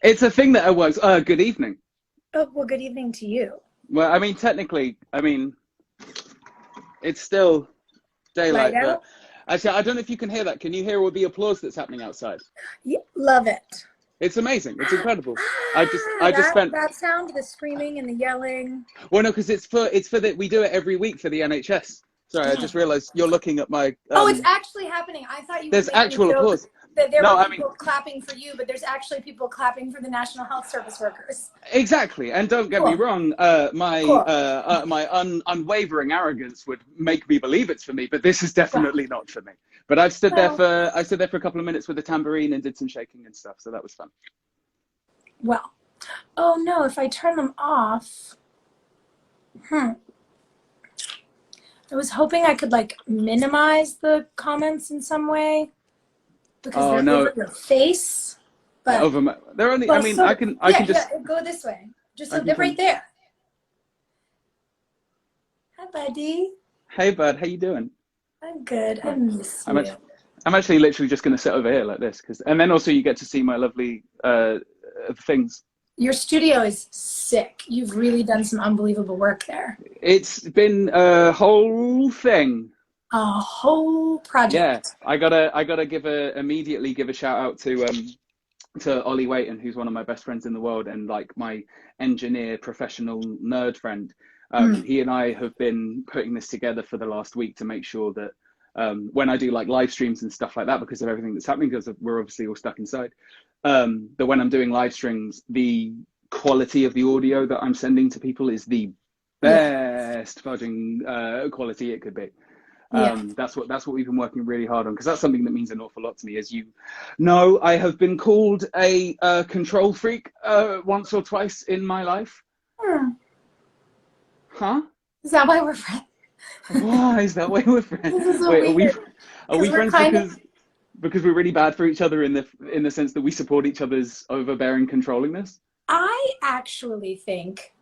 It's a thing that works. Good evening. Oh, well, good evening to you. Well, I mean, technically, it's still Light daylight, but out? actually, I don't know if you can hear that. Can you hear all the applause that's happening outside? Yeah, love it. It's amazing. It's incredible. I just that spent. that sound, the screaming and the yelling. Well, no, because it's for the we do it every week for the NHS. Sorry, I just realised you're looking at my. Oh, it's actually happening. I thought you were There's making a actual joke applause. that there No, were I mean, people clapping for you, but there's actually people clapping for the National Health Service workers. exactly. And don't get me wrong, Cool. my unwavering arrogance would make me believe it's for me, but this is Well, definitely not for me. But I stood there well, for a couple of minutes with a tambourine and did some shaking and stuff, so that was fun. well. Oh no, if I turn them off. I was hoping I could like minimize the comments in some way because Oh they're no, over your face. But they're only. I well, mean, sort I of. can Yeah, just. go this way. Just I so can they're right turn. there. Hi, buddy. Hey, bud, how you doing? I'm good. I Right. miss I'm you. actually, I'm actually literally just going to sit over here like this, and then also you get to see my lovely things. Your studio is sick. You've really done some unbelievable work there. It's been a whole thing. A whole Yeah, project. I gotta immediately give a shout out to Ollie Waiton, who's one of my best friends in the world and like my engineer professional nerd friend. He and I have been putting this together for the last week to make sure that when I do like live streams and stuff like that, because of everything that's happening, because we're obviously all stuck inside, that when I'm doing live streams, the quality of the audio that I'm sending to people is the best fudging quality it could be. Yeah. That's what we've been working really hard on, because that's something that means an awful lot to me. As you know, I have been called a control freak once or twice in my life. Huh? Is that why we're friends? Why is that why we're friends? This is so Wait, weird. are we We're friends kind of. because we're really bad for each other in the sense that we support each other's overbearing controllingness? I actually think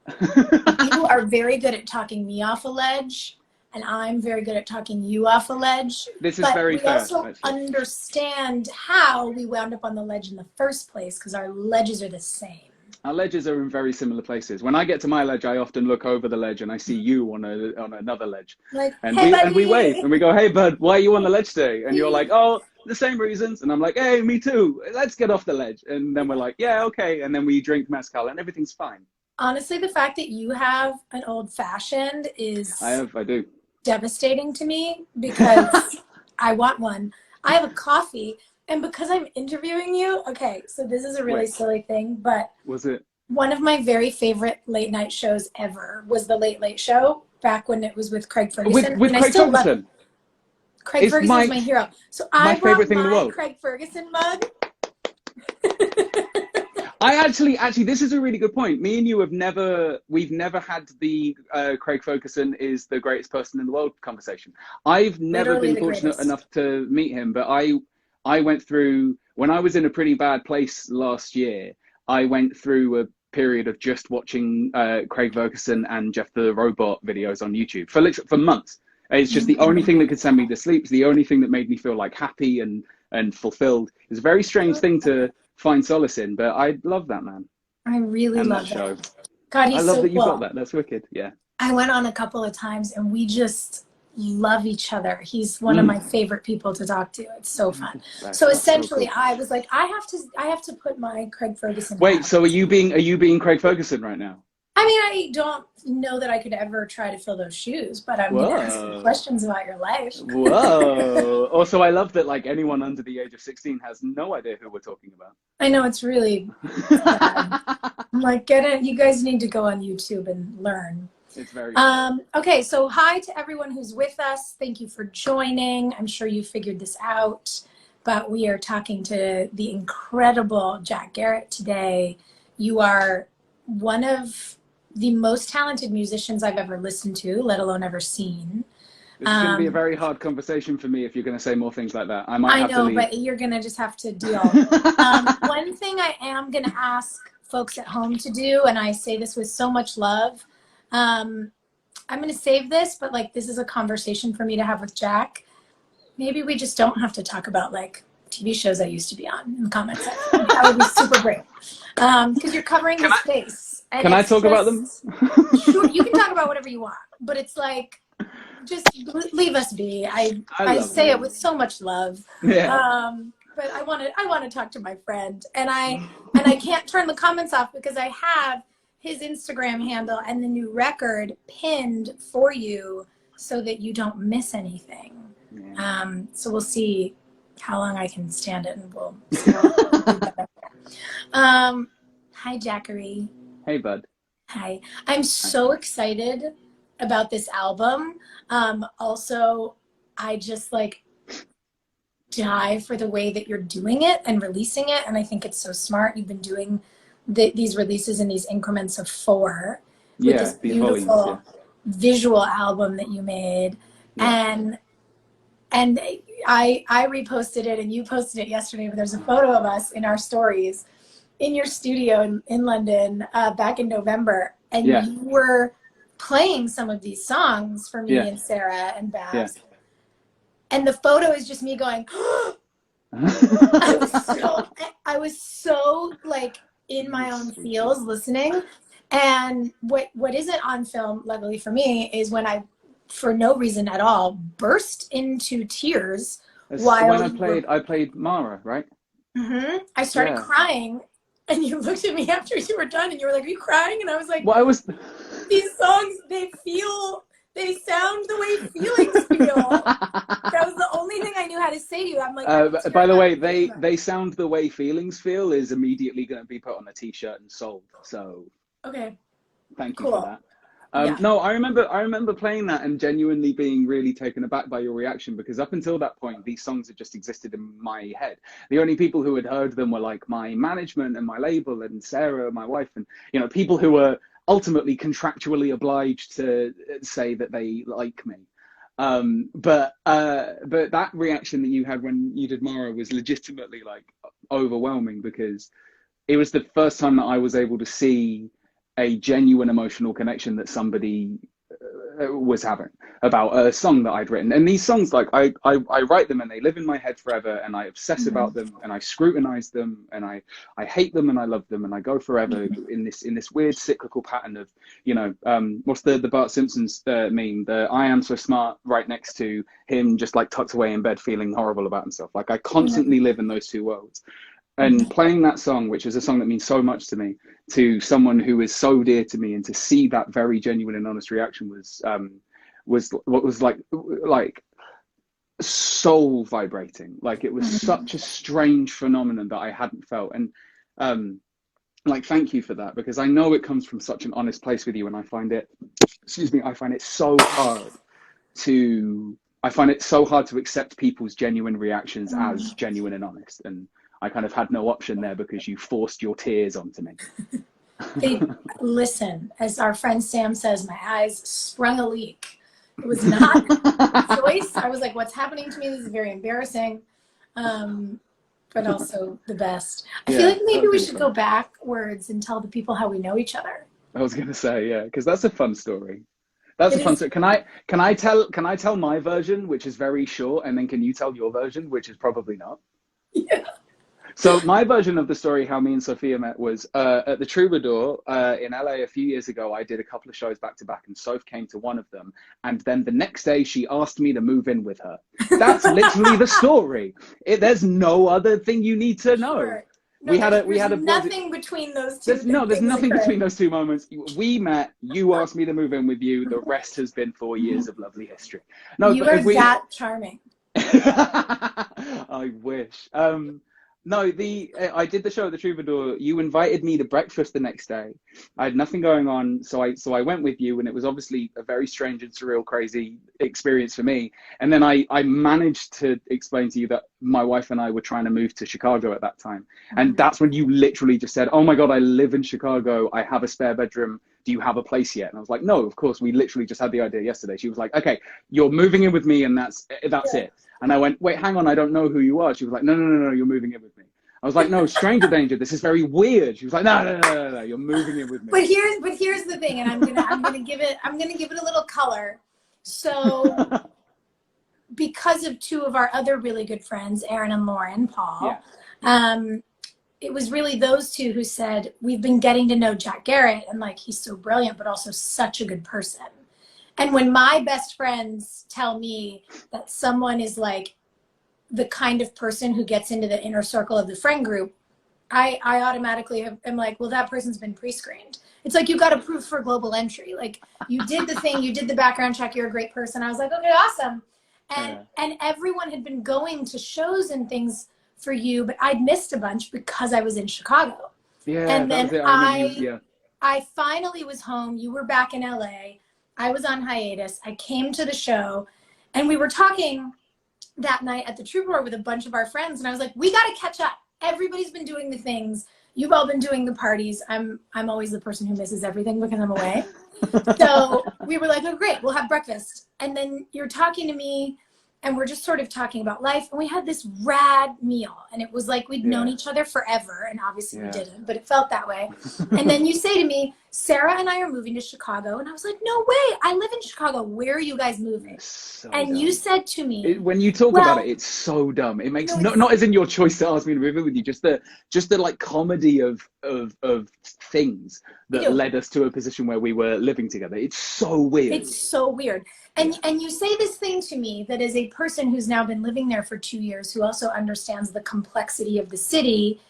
you are very good at talking me off a ledge, and I'm very good at talking you off a ledge. This is but very we fair. also Actually. understand how we wound up on the ledge in the first place because our ledges are the same. Our ledges are in very similar places. When I get to my ledge, I often look over the ledge and I see you on another ledge. Like, And hey, we wave buddy. and we go, "Hey, bud, why are you on the ledge today?" And you're like, "Oh, the same reasons." And I'm like, "Hey, me too. Let's get off the ledge." And then we're like, "Yeah, okay." And then we drink mezcal and everything's fine. Honestly, the fact that you have an old fashioned is I do. devastating to me because I want one. I have a coffee, and because I'm interviewing you, okay, so this is a really silly thing, but was it? One of my very favorite late night shows ever was The Late Late Show, back when it was with Craig Ferguson. With Craig Ferguson. Craig Ferguson is my hero. So I brought favorite thing in the world. Craig Ferguson mug. I actually, this is a really good point. Me and you we've never had the Craig Ferguson is the greatest person in the world conversation. I've never been fortunate enough to meet him, but I went through, when I was in a pretty bad place last year, I went through a period of just watching Craig Ferguson and Jeff the Robot videos on YouTube for months. It's just the only thing that could send me to sleep. It's the only thing that made me feel like happy and fulfilled. It's a very strange thing to find solace in, but I love that man. I really love that show. God, he's I love so that you cool. got that. That's wicked. Yeah. I went on a couple of times and we just love each other. He's one of my favorite people to talk to. It's so fun. So essentially, so cool. I was like, I have to put my Craig Ferguson. Wait, so are you being Craig Ferguson right now? I mean, I don't know that I could ever try to fill those shoes, but I'm going to ask you questions about your life. Whoa. Also, I love that like anyone under the age of 16 has no idea who we're talking about. I know, it's really sad. I'm like, get it. You guys need to go on YouTube and learn. It's very okay, so hi to everyone who's with us. Thank you for joining. I'm sure you figured this out, but we are talking to the incredible Jack Garrett today. You are one of the most talented musicians I've ever listened to, let alone ever seen. This is going to be a very hard conversation for me if you're going to say more things like that. I might have to leave. But you're going to just have to deal. One thing I am going to ask folks at home to do, and I say this with so much love, I'm going to save this, but like this is a conversation for me to have with Jack. Maybe we just don't have to talk about like TV shows I used to be on in the comments section. That would be super great. Because you're covering the space. And can I talk about them? Sure, you can talk about whatever you want, but it's like, just leave us be. I say it with so much love. Yeah. But I want to talk to my friend, and I can't turn the comments off because I have his Instagram handle and the new record pinned for you so that you don't miss anything. Yeah. So we'll see how long I can stand it, and we'll see hi, Jackery. Hey, bud. Hi. I'm so excited about this album. Also, I just like die for the way that you're doing it and releasing it, and I think it's so smart. You've been doing these releases in these increments of 4 with this beautiful visual album that you made. And I reposted it, and you posted it yesterday, but there's a photo of us in our stories in your studio in London back in November, and you were playing some of these songs for me and Sarah and Babs. And the photo is just me going, I was so like in my own feels listening. And what isn't on film, luckily for me, is when I, for no reason at all, burst into tears while when I played Mara, right? I started crying, and you looked at me after you were done, and you were like, "Are you crying?" And I was like, "Well, these songs, they sound the way feelings feel." That was the only thing I knew how to say to you. I'm like, by the way, they sound the way feelings feel is immediately going to be put on a t-shirt and sold. So okay, thank you for that. No, I remember playing that and genuinely being really taken aback by your reaction, because up until that point, these songs had just existed in my head. The only people who had heard them were like my management and my label and Sarah, my wife, and people who were ultimately contractually obliged to say that they like me. But that reaction that you had when you did Mara was legitimately like overwhelming, because it was the first time that I was able to see a genuine emotional connection that somebody was having about a song that I'd written. And these songs, like I write them and they live in my head forever, and I obsess about them, and I scrutinize them, and I hate them and I love them, and I go forever in this weird cyclical pattern of, what's the Bart Simpson's meme, the I am so smart right next to him just like tucked away in bed feeling horrible about himself. Like I constantly live in those two worlds. And playing that song, which is a song that means so much to me, to someone who is so dear to me, and to see that very genuine and honest reaction was what was like soul vibrating. Like it was such a strange phenomenon that I hadn't felt. And like, thank you for that, because I know it comes from such an honest place with you, and I find it so hard to accept people's genuine reactions as genuine and honest. And I kind of had no option there, because you forced your tears onto me. Listen, as our friend Sam says, my eyes sprung a leak. It was not a choice. I was like, what's happening to me? This is very embarrassing, but also the best. I feel like maybe we should go backwards and tell the people how we know each other. I was going to say, because that's a fun story. That's a fun story. Can I tell my version, which is very short, and then can you tell your version, which is probably not? Yeah. So my version of the story, how me and Sophia met, was at the Troubadour in LA a few years ago. I did a couple of shows back to back, and Soph came to one of them. And then the next day she asked me to move in with her. That's literally the story. There's no other thing you need to know. Sure. No, we had nothing between those two. There's nothing between those two moments. We met, you asked me to move in with you. The rest has been 4 years of lovely history. No, you are that charming. I wish. No, I did the show at the Troubadour. You invited me to breakfast the next day. I had nothing going on, so I went with you, and it was obviously a very strange and surreal, crazy experience for me. And then I managed to explain to you that my wife and I were trying to move to Chicago at that time. And that's when you literally just said, "Oh my God, I live in Chicago. I have a spare bedroom. Do you have a place yet?" And I was like, "No, of course. We literally just had the idea yesterday." She was like, "Okay, you're moving in with me, and that's it." And I went, "Wait, hang on, I don't know who you are." She was like, No, you're moving in with me. I was like, "No, stranger danger. This is very weird." She was like, No, you're moving in with me. But here's the thing, and I'm gonna give it a little color. So because of two of our other really good friends, Aaron and Lauren Paul, it was really those two who said, we've been getting to know Jack Garrett, and like, he's so brilliant, but also such a good person. And when my best friends tell me that someone is like the kind of person who gets into the inner circle of the friend group, I automatically am like, well, that person's been pre-screened. It's like, you got approved for global entry. Like, you did the thing, you did the background check, you're a great person. I was like, okay, awesome. And everyone had been going to shows and things for you, but I'd missed a bunch because I was in Chicago. Yeah, and then I finally was home. You were back in LA. I was on hiatus. I came to the show, and we were talking that night at the Troubadour with a bunch of our friends, and I was like, we got to catch up. Everybody's been doing the things. You've all been doing the parties. I'm always the person who misses everything because I'm away. So we were like, oh, great, we'll have breakfast. And then you're talking to me, and we're just sort of talking about life. And we had this rad meal, and it was like we'd known each other forever. And obviously we didn't, but it felt that way. And then you say to me, Sarah and I are moving to Chicago. And I was like, no way. I live in Chicago. Where are you guys moving? So and dumb. You said to me, when you talk about it, it's so dumb. It makes not as in your choice to ask me to move in with you, just the like comedy of things that led us to a position where we were living together. It's so weird. It's so weird. And you say this thing to me that is a person who's now been living there for 2 years, who also understands the complexity of the city.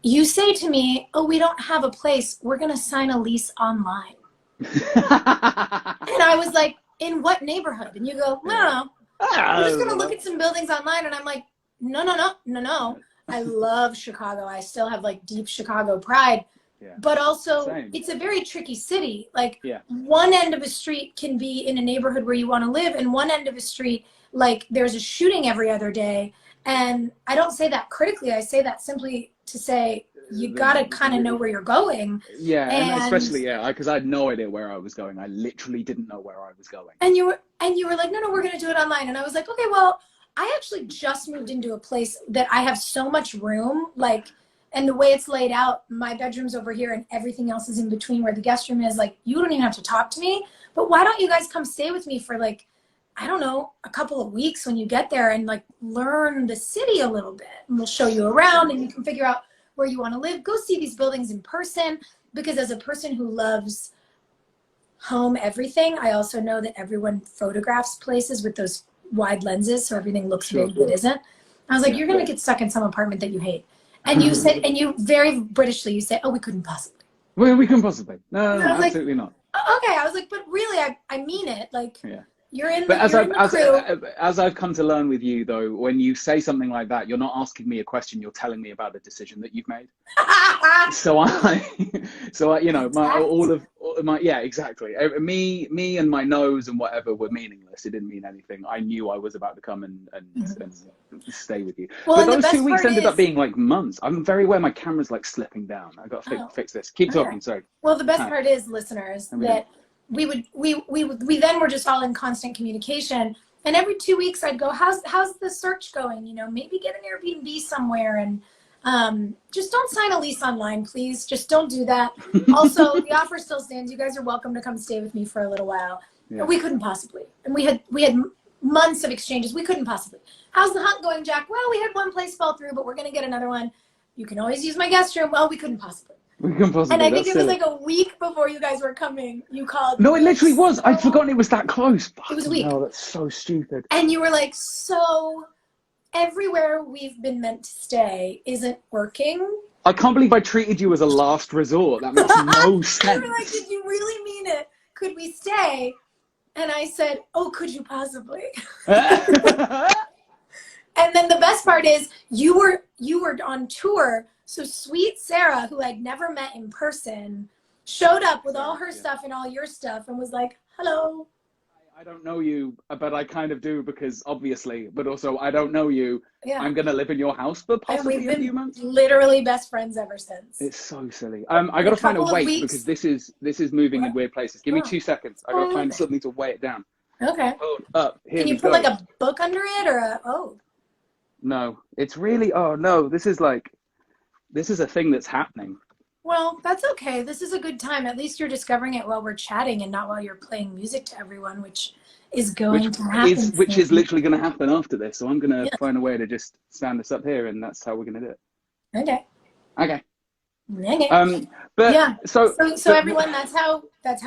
You say to me, oh, we don't have a place. We're going to sign a lease online. And I was like, in what neighborhood? And you go, no. We're just going to look at some buildings online. And I'm like, no. I love Chicago. I still have like deep Chicago pride. But also, it's a very tricky city. Like, one end of a street can be in a neighborhood where you want to live, and one end of a street, like, there's a shooting every other day. And I don't say that critically. I say that simply to say, you got to kind of know where you're going. Yeah, and especially, because I had no idea where I was going. I literally didn't know where I was going. And you were like, no, we're going to do it online. And I was like, okay, well, I actually just moved into a place that I have so much room, like, and the way it's laid out, my bedroom's over here and everything else is in between where the guest room is. Like, you don't even have to talk to me, but why don't you guys come stay with me for like, I don't know, a couple of weeks when you get there and like learn the city a little bit, and we'll show you around and you can figure out where you want to live. Go see these buildings in person, because as a person who loves home everything, I also know that everyone photographs places with those wide lenses so everything looks big but isn't. I was like, you're going to get stuck in some apartment that you hate. And you said, and you very Britishly, you say, oh, we couldn't possibly. Well, we couldn't possibly. No, absolutely not. Okay, I was like, but really, I mean it. Like, you're in but the crew. As I've come to learn with you, though, when you say something like that, you're not asking me a question. You're telling me about a decision that you've made. so I, you know, exactly. Me and my nose and whatever were meaningless. It didn't mean anything. I knew I was about to come and stay with you. Well, but those 2 weeks ended up being like months. I'm very aware my camera's like slipping down. I got to fix this. Keep talking. Sorry. Well, the best part is, listeners, that we then were just all in constant communication. And every 2 weeks I'd go, how's the search going? You know, maybe get an Airbnb somewhere, and just don't sign a lease online, please. Just don't do that. Also, the offer still stands. You guys are welcome to come stay with me for a little while. We couldn't possibly. And we had months of exchanges. We couldn't possibly. How's the hunt going, Jack? Well, we had one place fall through, but we're going to get another one. You can always use my guest room. Well, we couldn't possibly. And I think it was like a week before you guys were coming. You called. No, it literally was. I'd forgotten it was that close. It was a week. No, that's so stupid. And you were like, so everywhere we've been meant to stay isn't working. I can't believe I treated you as a last resort. That makes no sense. You were like, did you really mean it? Could we stay? And I said, oh, could you possibly? And then the best part is you were on tour. So sweet Sarah, who I'd never met in person, showed up with all her stuff and all your stuff and was like, hello. I don't know you, but I kind of do, because obviously, but also I don't know you. Yeah. I'm going to live in your house for possibly a few months. Literally best friends ever since. It's so silly. I got to find a weight, because this is moving in weird places. Give me 2 seconds. I got to find something to weigh it down. Okay. Hold up. Here Can you put like a book under it or No, it's really, this is a thing that's happening. Well, that's okay. This is a good time. At least you're discovering it while we're chatting and not while you're playing music to everyone, which is going to happen. Which is literally going to happen after this. So I'm going to find a way to just stand this up here, and that's how we're going to do it. Okay. Okay. Okay. But yeah. So everyone, that's how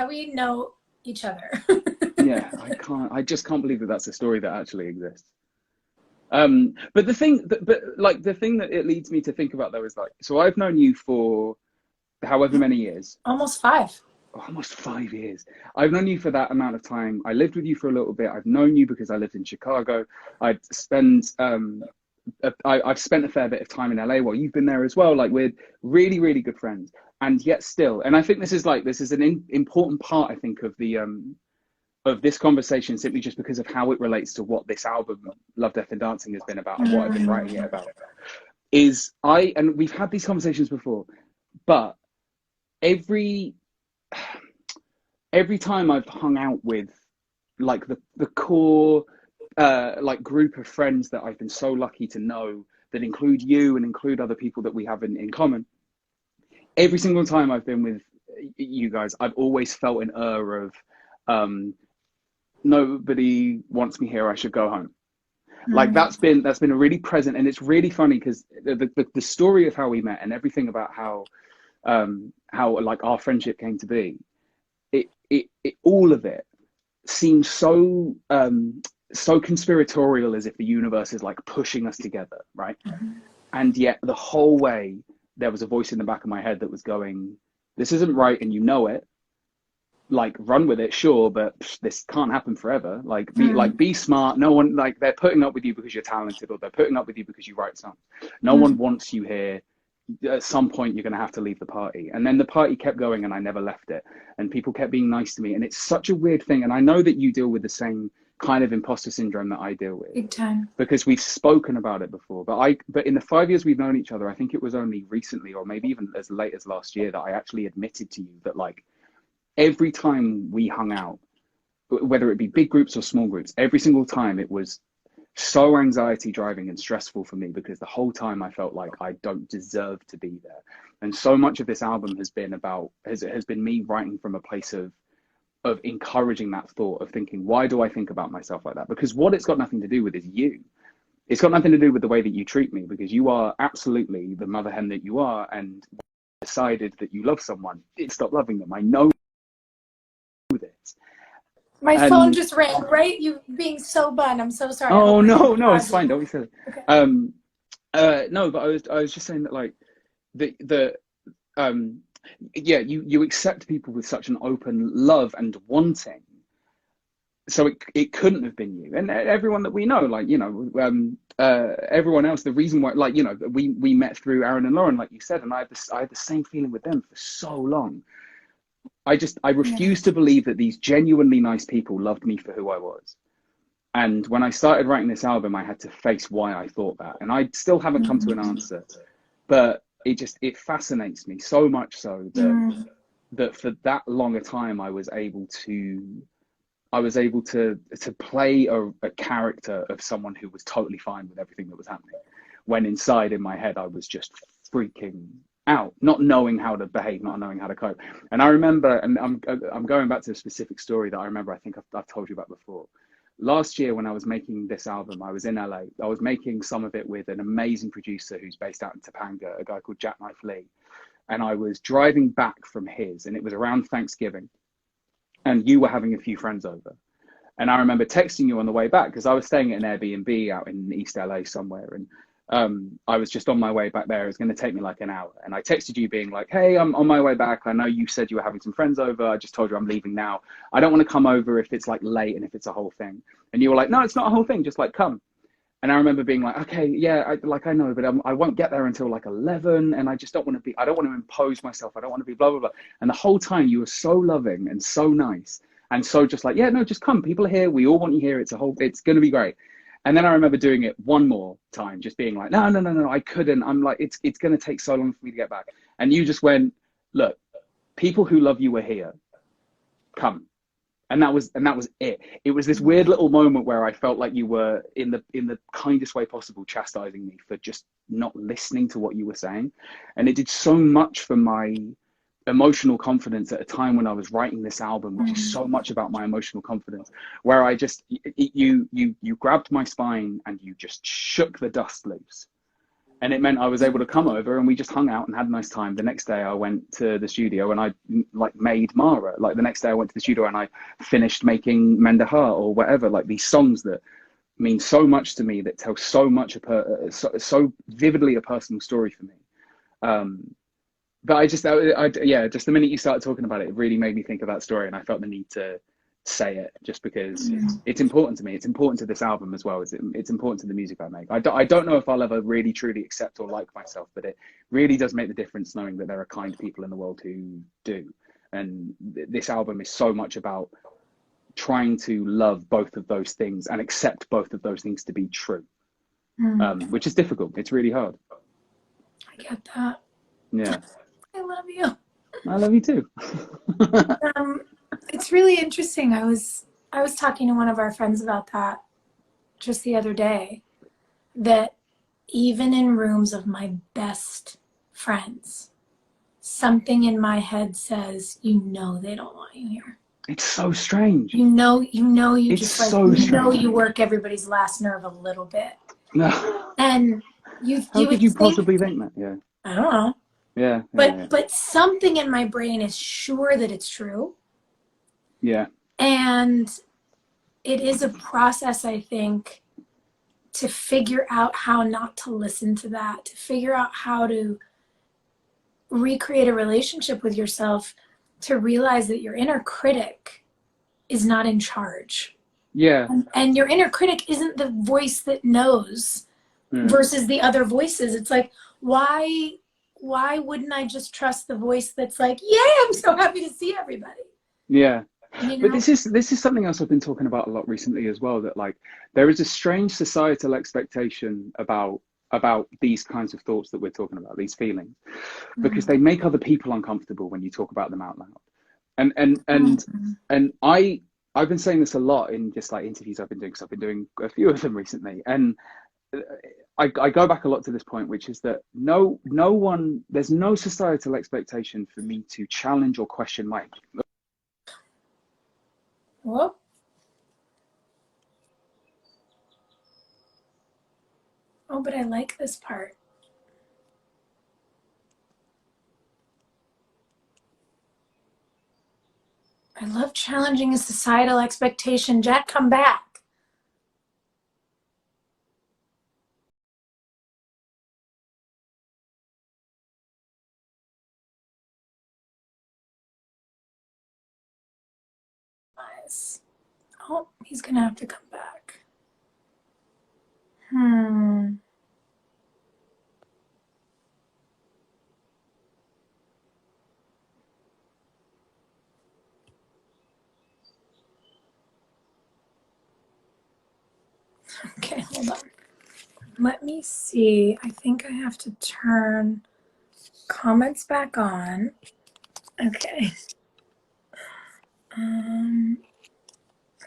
we know each other. Yeah, I just can't believe that that's a story that actually exists. But the thing that it leads me to think about though is like, so I've known you for however many years. Almost 5. Almost 5 years. I've known you for that amount of time. I lived with you for a little bit. I've known you because I lived in Chicago. I've spent a fair bit of time in LA while you've been there as well. Like, we're really, really good friends. And yet still, and I think this is an important part, I think, of the of this conversation, simply just because of how it relates to what this album, Love, Death and Dancing, has been about, and what I've been writing it about. And we've had these conversations before, but every time I've hung out with like the core like group of friends that I've been so lucky to know, that include you and include other people that we have in common, every single time I've been with you guys, I've always felt an of nobody wants me here, I should go home. Like, that's been a really present, and it's really funny because the story of how we met and everything about how like our friendship came to be, it all of it seems so so conspiratorial, as if the universe is like pushing us together, right? And yet the whole way there was a voice in the back of my head that was going, this isn't right, and you know it. Like, run with it, sure, but this can't happen forever. Like, be smart. No one, like, they're putting up with you because you're talented, or they're putting up with you because you write songs. No one wants you here. At some point you're going to have to leave the party. And then the party kept going, and I never left it, and people kept being nice to me, and it's such a weird thing. And I know that you deal with the same kind of imposter syndrome that I deal with, big time, because we've spoken about it before. But in the 5 years we've known each other, I think it was only recently, or maybe even as late as last year, that I actually admitted to you that, like, every time we hung out, whether it be big groups or small groups, every single time it was so anxiety driving and stressful for me, because the whole time I felt like I don't deserve to be there. And so much of this album has been me writing from a place of encouraging that thought, of thinking, why do I think about myself like that? Because what it's got nothing to do with is you. It's got nothing to do with the way that you treat me, because you are absolutely the mother hen that you are. And when you decided that you love someone, you did stop loving them. I know this. My phone just rang, right? You being so bun. I'm so sorry. Oh, no, it's fine. Don't be silly. Okay. No, but I was just saying that, like, you accept people with such an open love and wanting. So it couldn't have been you. And everyone that we know, like, you know, everyone else, the reason why, like, you know, we met through Aaron and Lauren, like you said, and I had the same feeling with them for so long. I refused to believe that these genuinely nice people loved me for who I was. And when I started writing this album, I had to face why I thought that. And I still haven't come to an answer, but it fascinates me so much so that for that long a time, I was able to play a character of someone who was totally fine with everything that was happening, when inside in my head, I was just freaking out, not knowing how to behave, not knowing how to cope. And I remember, and I'm going back to a specific story that I remember, I think I've told you about before. Last year, when I was making this album, I was in LA. I was making some of it with an amazing producer who's based out in Topanga, a guy called Jackknife Lee. And I was driving back from his, and it was around Thanksgiving, and you were having a few friends over. And I remember texting you on the way back, because I was staying at an Airbnb out in East LA somewhere, and I was just on my way back there. It was going to take me like an hour, and I texted you being like, hey, I'm on my way back. I know you said you were having some friends over. I just told you I'm leaving now. I don't want to come over if it's like late and if it's a whole thing. And you were like, no, it's not a whole thing, just like come. And I remember being like, okay, yeah, I know, but I won't get there until like 11, and I just don't want to impose myself. I don't want to be blah, blah, blah. And the whole time you were so loving and so nice, and so just like, yeah, no, just come. People are here. We all want you here. It's going to be great. And then I remember doing it one more time, just being like, no, I couldn't. I'm like, it's going to take so long for me to get back. And you just went, look, people who love you are here. Come. And that was it. It was this weird little moment where I felt like you were in the kindest way possible chastising me for just not listening to what you were saying. And it did so much for my emotional confidence at a time when I was writing this album, which is so much about my emotional confidence, where I just, you grabbed my spine and you just shook the dust loose. And it meant I was able to come over and we just hung out and had a nice time. The next day I went to the studio and I like made Mara. Like the next day I went to the studio and I finished making Mend a Heart or whatever, like these songs that mean so much to me, that tell so much, so vividly a personal story for me. But just the minute you started talking about it, it really made me think of that story. And I felt the need to say it just because it's important to me. It's important to this album as well. It's important to the music I make. I don't know if I'll ever really truly accept or like myself, but it really does make the difference knowing that there are kind people in the world who do. And this album is so much about trying to love both of those things and accept both of those things to be true, which is difficult. It's really hard. I get that. Yeah. I love you. I love you too. It's really interesting. I was talking to one of our friends about that just the other day, that even in rooms of my best friends, something in my head says, they don't want you here. It's so strange. You it's just so like, strange. you work everybody's last nerve a little bit. No. And How could you possibly think that? Yeah. I don't know. Yeah. But something in my brain is sure that it's true. Yeah. And it is a process, I think, to figure out how not to listen to that, to figure out how to recreate a relationship with yourself, to realize that your inner critic is not in charge. Yeah. And your inner critic isn't the voice that knows versus the other voices. It's like, why wouldn't I just trust the voice that's like, yeah, I'm so happy to see everybody. Yeah. You know? But this is something else I've been talking about a lot recently as well, that like there is a strange societal expectation about these kinds of thoughts that we're talking about, these feelings, because they make other people uncomfortable when you talk about them out loud. And I've been saying this a lot in just like interviews I've been doing, because I've been doing a few of them recently, and I go back a lot to this point, which is that there's no societal expectation for me to challenge or question my. Whoop. Oh, but I like this part. I love challenging a societal expectation. Jack, come back. Oh, he's gonna have to come back. Okay, hold on. Let me see. I think I have to turn comments back on. Okay.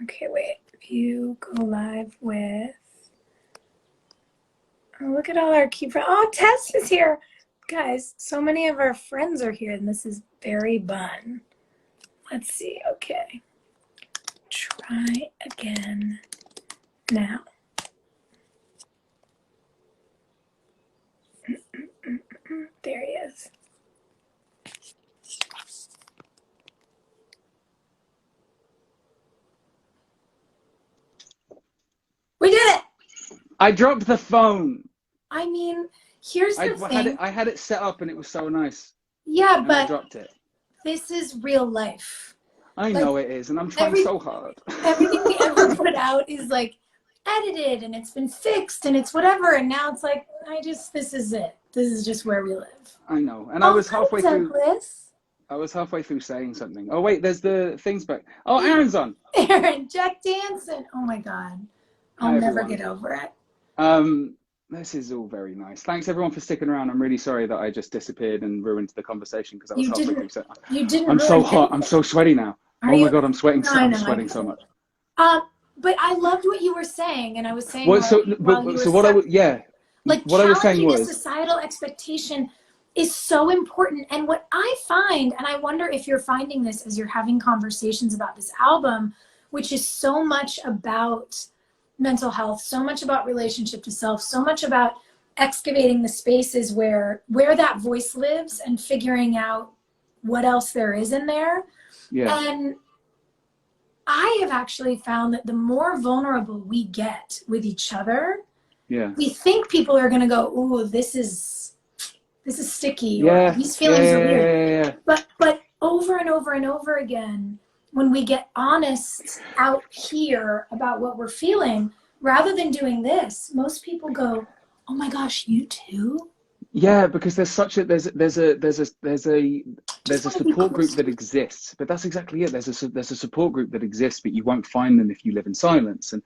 Okay, wait. View, go live with. Oh, look at all our key friends. Oh, Tess is here. Guys, so many of our friends are here, and this is very fun. Let's see. Okay. Try again now. There he is. We did it! I dropped the phone. I mean, here's the thing. I had it set up and it was so nice. Yeah, but I dropped it. This is real life. I know it is, and I'm trying so hard. Everything we ever put out is like edited and it's been fixed and it's whatever, and now it's like, this is it. This is just where we live. I know. And I was halfway through. Douglas. I was halfway through saying something. Oh wait, there's the things back. Oh, Aaron's on. Aaron, Jack Danson. Oh my God. I'll never get over it. This is all very nice. Thanks everyone for sticking around. I'm really sorry that I just disappeared and ruined the conversation because I was halfway through. You didn't. I'm so hot. I'm so sweaty now. Oh my God, I'm sweating. I'm sweating so much. But I loved what you were saying, and I was saying. What I was saying was, like, what I was saying challenging was a societal expectation is so important. And what I find, and I wonder if you're finding this as you're having conversations about this album, which is so much about mental health, so much about relationship to self, so much about excavating the spaces where that voice lives and figuring out what else there is in there. Yeah. And I have actually found that the more vulnerable we get with each other, yeah, we think people are going to go, "Ooh, this is sticky," yeah, or "These feelings are weird." yeah. But over and over and over again, when we get honest out here about what we're feeling, rather than doing this, most people go, "Oh my gosh, you too?" Yeah, because there's such a there's a support group that exists, but that's exactly it. There's a support group that exists, but you won't find them if you live in silence. And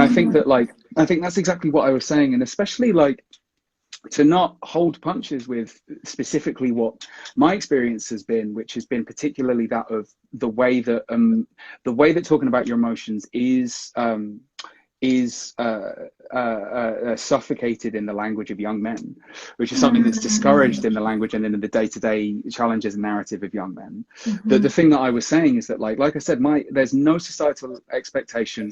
I think that, like, I think that's exactly what I was saying, and especially like to not hold punches with specifically what my experience has been, which has been particularly that of the way that talking about your emotions is suffocated in the language of young men, which is something that's discouraged in the language and in the day-to-day challenges and narrative of young men. The thing that I was saying is that, like I said, there's no societal expectation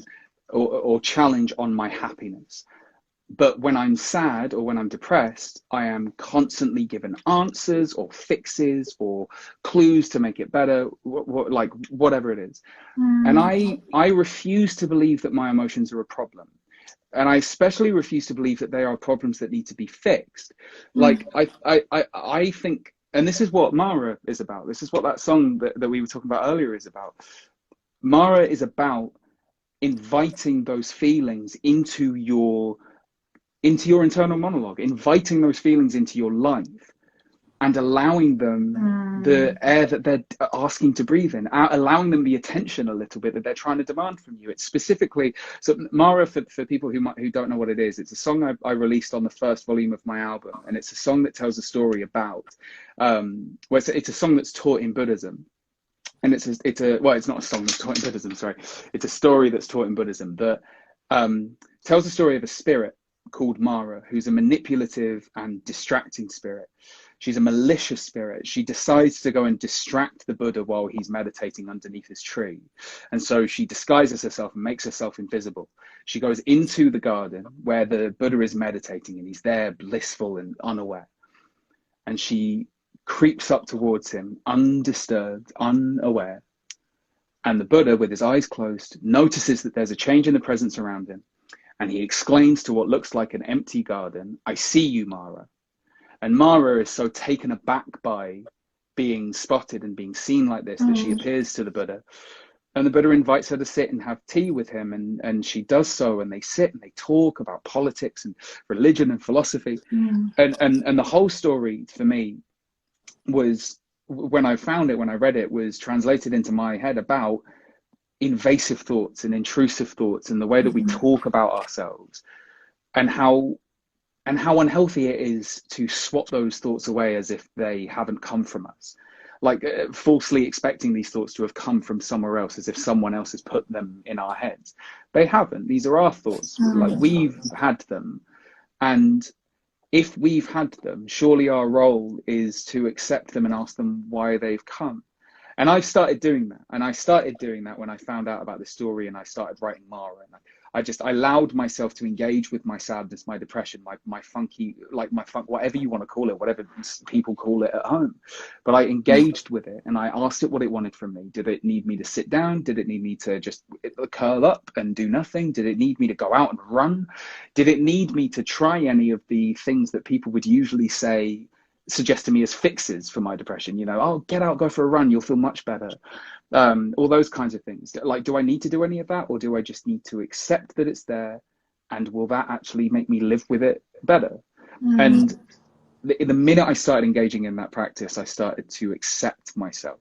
or challenge on my happiness. But when I'm sad or when I'm depressed, I am constantly given answers or fixes or clues to make it better, like whatever it is. And I refuse to believe that my emotions are a problem. And I especially refuse to believe that they are problems that need to be fixed. Like I think, and this is what Mara is about. This is what that song that we were talking about earlier is about. Mara is about inviting those feelings into your internal monologue, inviting those feelings into your life and allowing them the air that they're asking to breathe in, allowing them the attention a little bit that they're trying to demand from you. It's specifically, so Mara, for people who don't know what it is, it's a song I released on the first volume of my album, and it's a song that tells a story about, it's a song that's taught in Buddhism. And it's not a song that's taught in Buddhism, sorry. It's a story that's taught in Buddhism that tells the story of a spirit called Mara, who's a manipulative and distracting spirit. She's a malicious spirit. She decides to go and distract the Buddha while he's meditating underneath his tree. And so she disguises herself and makes herself invisible. She goes into the garden where the Buddha is meditating and he's there blissful and unaware. And she creeps up towards him, undisturbed, unaware. And the Buddha, with his eyes closed, notices that there's a change in the presence around him. And he exclaims to what looks like an empty garden, "I see you, Mara." And Mara is so taken aback by being spotted and being seen like this that she appears to the Buddha. And the Buddha invites her to sit and have tea with him. And she does so. And they sit and they talk about politics and religion and philosophy. And the whole story for me was, when I read it, was translated into my head about invasive thoughts and intrusive thoughts and the way that we talk about ourselves, and how unhealthy it is to swat those thoughts away as if they haven't come from us, like falsely expecting these thoughts to have come from somewhere else, as if someone else has put them in our heads. They haven't. These are our thoughts. Like, we've had them, and if we've had them, surely our role is to accept them and ask them why they've come. And I've started doing that. And I started doing that when I found out about the story and I started writing Mara. And I allowed myself to engage with my sadness, my depression, my funky, like my funk, whatever you want to call it, whatever people call it at home. But I engaged with it and I asked it what it wanted from me. Did it need me to sit down? Did it need me to just curl up and do nothing? Did it need me to go out and run? Did it need me to try any of the things that people would usually suggest to me as fixes for my depression? Oh, get out, go for a run, you'll feel much better. All those kinds of things. Like, do I need to do any of that, or do I just need to accept that it's there, and will that actually make me live with it better? And the minute I started engaging in that practice, I started to accept myself.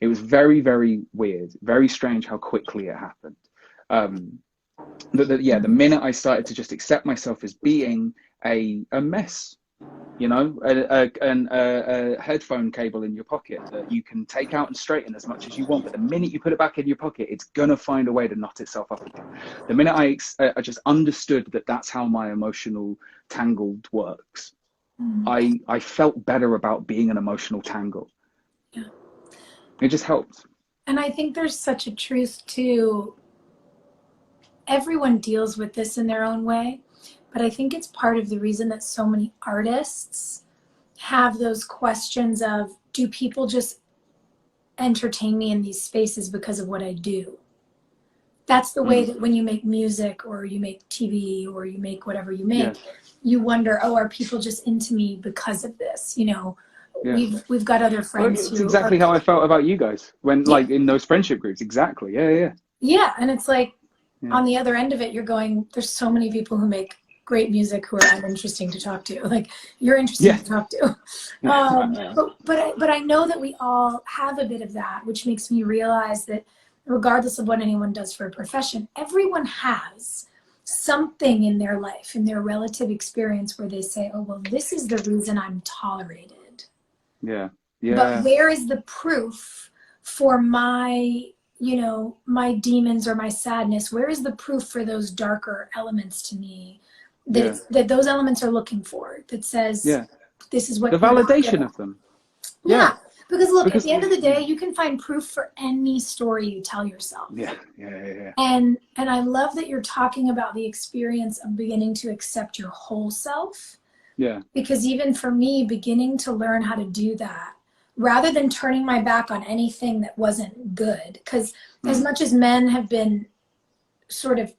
It was very, very weird, very strange how quickly it happened. The minute I started to just accept myself as being a mess, a headphone cable in your pocket that you can take out and straighten as much as you want, but the minute you put it back in your pocket, it's gonna find a way to knot itself up again. The minute I just understood that that's how my emotional tangled works, I felt better about being an emotional tangle. Yeah. It just helped. And I think there's such a truth to, everyone deals with this in their own way, but I think it's part of the reason that so many artists have those questions of, do people just entertain me in these spaces because of what I do? That's the way that when you make music or you make TV or you make whatever you make, you wonder, oh, are people just into me because of this? You know, we've got other friends it's exactly how I felt about you guys when like in those friendship groups. Exactly. Yeah, and it's like on the other end of it, you're going, there's so many people who make great music who are uninteresting to talk to. Like, you're interesting to talk to. But I know that we all have a bit of that, which makes me realize that regardless of what anyone does for a profession, everyone has something in their life, in their relative experience, where they say, oh, well, this is the reason I'm tolerated. But where is the proof for my, you know, my demons or my sadness? Where is the proof for those darker elements to me that that those elements are looking for, that says this is what the validation of them? Because look, at the end of the day, you can find proof for any story you tell yourself. And I love that you're talking about the experience of beginning to accept your whole self. Because even for me, beginning to learn how to do that, rather than turning my back on anything that wasn't good, because as much as men have been sort of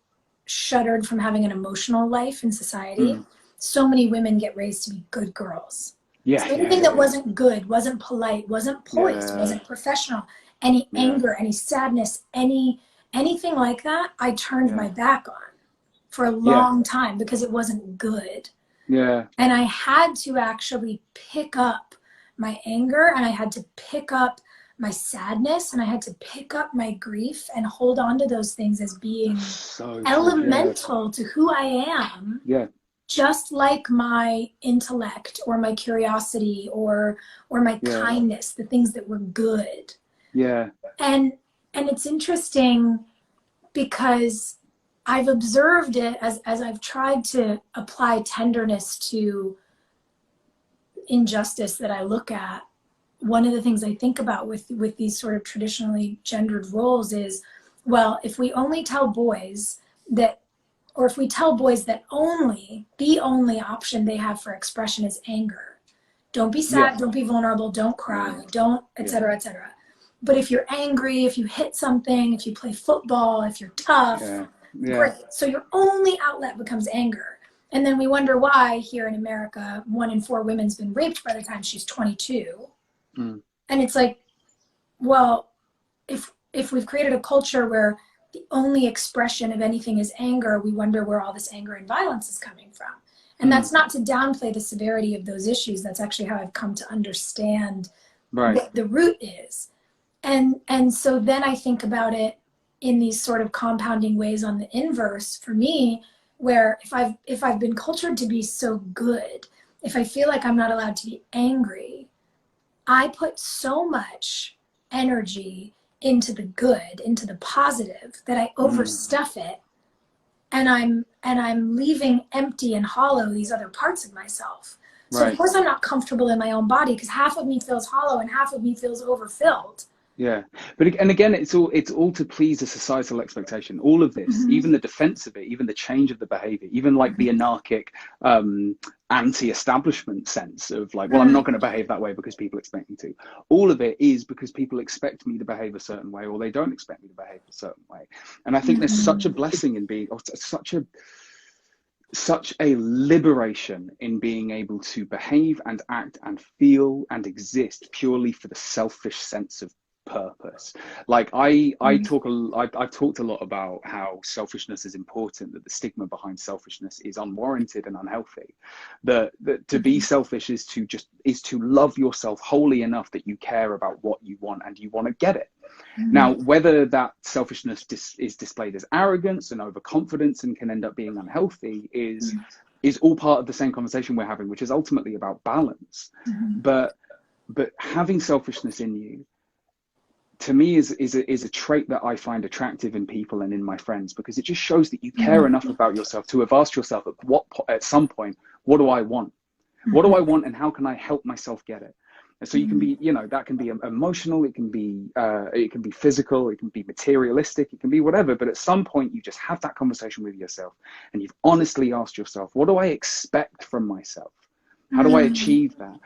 shuttered from having an emotional life in society, so many women get raised to be good girls. So anything that wasn't good, wasn't polite, wasn't poised, wasn't professional, any anger, any sadness, anything like that, I turned my back on for a long time because it wasn't good. And I had to actually pick up my anger, and I had to pick up my sadness, and I had to pick up my grief and hold on to those things as being elemental to who I am. Just like my intellect or my curiosity or my kindness, the things that were good. And it's interesting because I've observed it as I've tried to apply tenderness to injustice that I look at. One of the things I think about with these sort of traditionally gendered roles is, well, if we only tell boys that, or if we tell boys that the only option they have for expression is anger. Don't be sad, don't be vulnerable, don't cry, don't, et cetera, et cetera. But if you're angry, if you hit something, if you play football, if you're tough, great. So your only outlet becomes anger. And then we wonder why here in America, 1 in 4 women's been raped by the time she's 22. And it's like, well, if we've created a culture where the only expression of anything is anger, we wonder where all this anger and violence is coming from. And that's not to downplay the severity of those issues. That's actually how I've come to understand what the root is. And so then I think about it in these sort of compounding ways on the inverse for me, where if I've been cultured to be so good, if I feel like I'm not allowed to be angry, I put so much energy into the good, into the positive, that I overstuff it, and I'm leaving empty and hollow these other parts of myself. So of course I'm not comfortable in my own body, because half of me feels hollow and half of me feels overfilled. But again, it's all to please a societal expectation. All of this, even the defense of it, even the change of the behavior, even like the anarchic anti-establishment sense of like, well, I'm not going to behave that way because people expect me to. All of it is because people expect me to behave a certain way, or they don't expect me to behave a certain way. And I think there's such a blessing in being, such a liberation in being able to behave and act and feel and exist purely for the selfish sense of purpose. Like I've talked a lot about how selfishness is important, that the stigma behind selfishness is unwarranted and unhealthy, that to be selfish is to love yourself wholly enough that you care about what you want and you want to get it. Now, whether that selfishness is displayed as arrogance and overconfidence and can end up being unhealthy is all part of the same conversation we're having, which is ultimately about balance. But having selfishness in you, to me, is a trait that I find attractive in people and in my friends, because it just shows that you care enough about yourself to have asked yourself at some point, what do I want? What do I want, and how can I help myself get it? And so you can be, you know, that can be emotional, it can be physical, it can be materialistic, it can be whatever. But at some point, you just have that conversation with yourself, and you've honestly asked yourself, what do I expect from myself? How do I achieve that?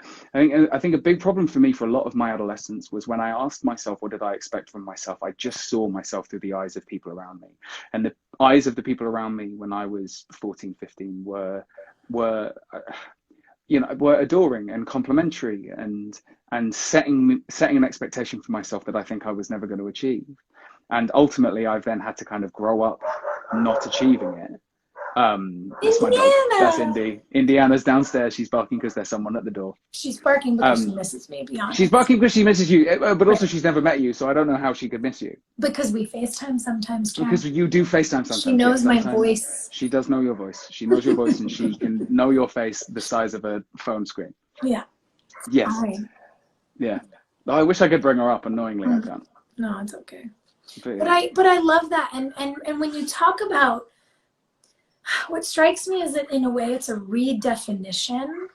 I think a big problem for me for a lot of my adolescence was when I asked myself, what did I expect from myself? I just saw myself through the eyes of people around me. And the eyes of the people around me when I was 14, 15 were adoring and complimentary and setting an expectation for myself that I think I was never going to achieve. And ultimately, I've then had to kind of grow up not achieving it. That's my dog. That's Indy. Indiana's downstairs. She's barking because there's someone at the door. She's barking because she misses me, be honest. She's barking because she misses you, but also she's never met you, so I don't know how she could miss you. Because we FaceTime sometimes, Jack. Because you do FaceTime sometimes. She knows my voice. She does know your voice. She knows your voice, and she can know your face the size of a phone screen. Yeah. Yes. Fine. Yeah. I wish I could bring her up. Annoyingly, I can't. No, it's okay. But I love that, and when you talk about, what strikes me is that in a way it's a redefinition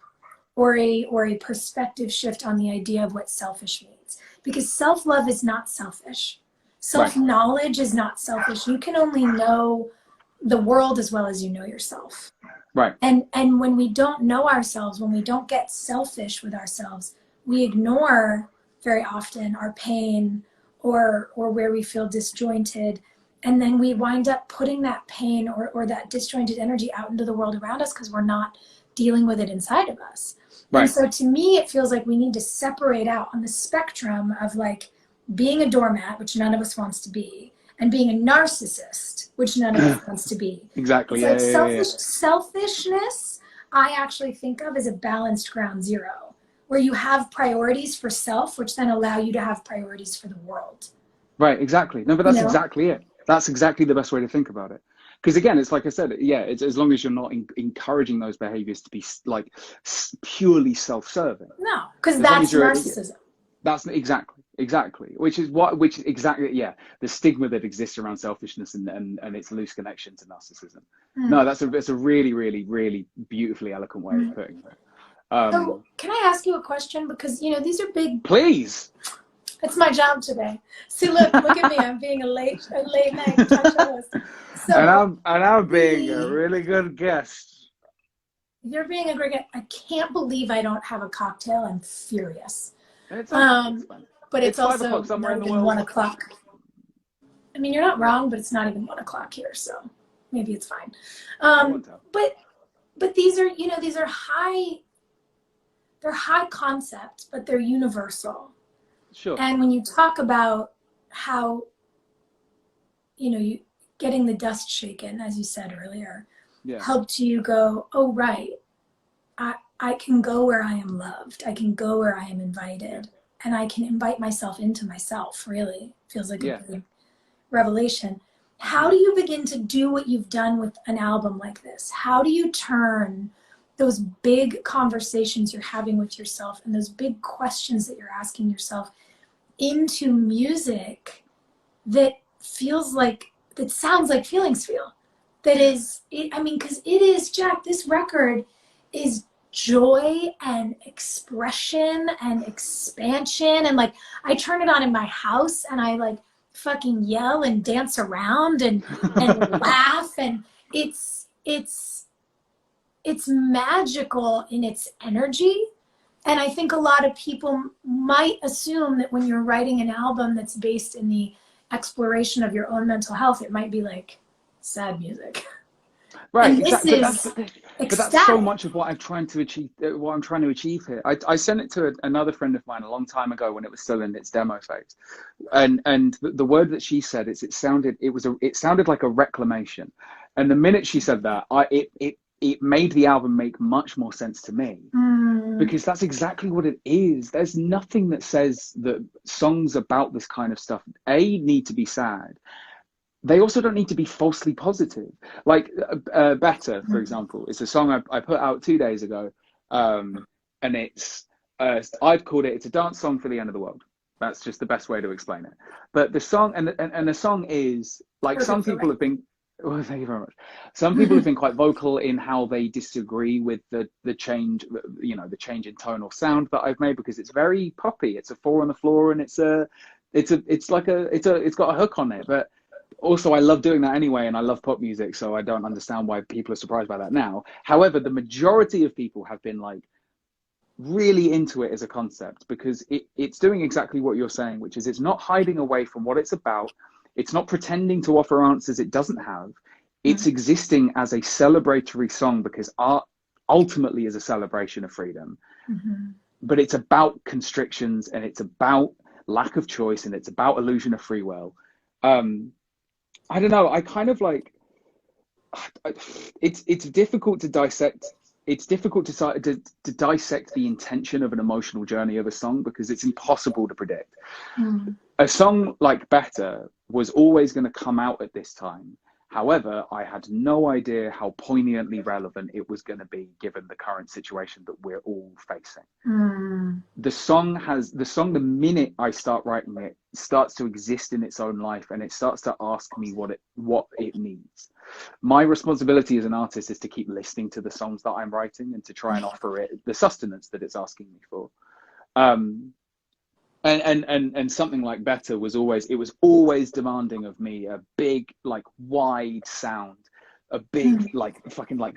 or a perspective shift on the idea of what selfish means. Because self-love is not selfish. Self-knowledge is not selfish. You can only know the world as well as you know yourself. Right. And when we don't know ourselves, when we don't get selfish with ourselves, we ignore very often our pain or where we feel disjointed. And then we wind up putting that pain or that disjointed energy out into the world around us because we're not dealing with it inside of us. Right. And so to me, it feels like we need to separate out on the spectrum of like being a doormat, which none of us wants to be, and being a narcissist, which none of us wants to be. Exactly. It's like selfishness, I actually think of as a balanced ground zero, where you have priorities for self, which then allow you to have priorities for the world. Right, exactly. No, but that's exactly it. That's exactly the best way to think about it. Because again, it's like I said, it's as long as you're not encouraging those behaviors to be like purely self-serving. No, because that's narcissism. That's exactly. The stigma that exists around selfishness and its loose connection to narcissism. No, that's a really, really, really beautifully eloquent way of putting it. So can I ask you a question? Because, these are big. Please. It's my job today. See, look at me. I'm being a late night talk show host. So, and I'm being a really good guest. You're being a great guest. I can't believe I don't have a cocktail. I'm furious. It's but it's also not even 1 o'clock. I mean, you're not wrong, but it's not even 1 o'clock here, so maybe it's fine. But these are, these are they're high concept, but they're universal. Sure. And when you talk about how, you getting the dust shaken, as you said earlier, helped you go, oh, right, I can go where I am loved. I can go where I am invited. And I can invite myself into myself, really. Feels like a big revelation. How do you begin to do what you've done with an album like this? How do you turn those big conversations you're having with yourself and those big questions that you're asking yourself into music that sounds like feelings feel? That is, because it is, Jack, this record is joy and expression and expansion. And like, I turn it on in my house and I like fucking yell and dance around and laugh. And it's magical in its energy. And I think a lot of people might assume that when you're writing an album that's based in the exploration of your own mental health, it might be like sad music. Right, and exactly. But that's so much of what I'm trying to achieve. What I'm trying to achieve here. I sent it to another friend of mine a long time ago when it was still in its demo phase, and the word that she said is it sounded like a reclamation, and the minute she said that, it made the album make much more sense to me, because that's exactly what it is. There's nothing that says that songs about this kind of stuff need to be sad. They also don't need to be falsely positive. Like Better, for example, it's a song I put out 2 days ago. And it's, I've called it's a dance song for the end of the world. That's just the best way to explain it. But the song, and the song is, like, some people have been, Well, thank you very much. Some people have been quite vocal in how they disagree with the change, you know, the change in tone or sound that I've made, because it's very poppy. It's a four on the floor, and it's got a hook on it. But also, I love doing that anyway, and I love pop music, so I don't understand why people are surprised by that now. However, the majority of people have been like really into it as a concept, because it's doing exactly what you're saying, which is it's not hiding away from what it's about. It's not pretending to offer answers it doesn't have. It's existing as a celebratory song, because art ultimately is a celebration of freedom. But it's about constrictions, and it's about lack of choice, and it's about illusion of free will. I don't know. I kind of like, it's difficult to dissect. It's difficult to dissect the intention of an emotional journey of a song, because it's impossible to predict. A song like Better was always going to come out at this time. However, I had no idea how poignantly relevant it was going to be given the current situation that we're all facing. The song, the minute I start writing it, starts to exist in its own life, and it starts to ask me what it needs. My responsibility as an artist is to keep listening to the songs that I'm writing, and to try and offer it the sustenance that it's asking me for. And something like Better was always demanding of me a big, like, wide sound, a big, like, fucking, like,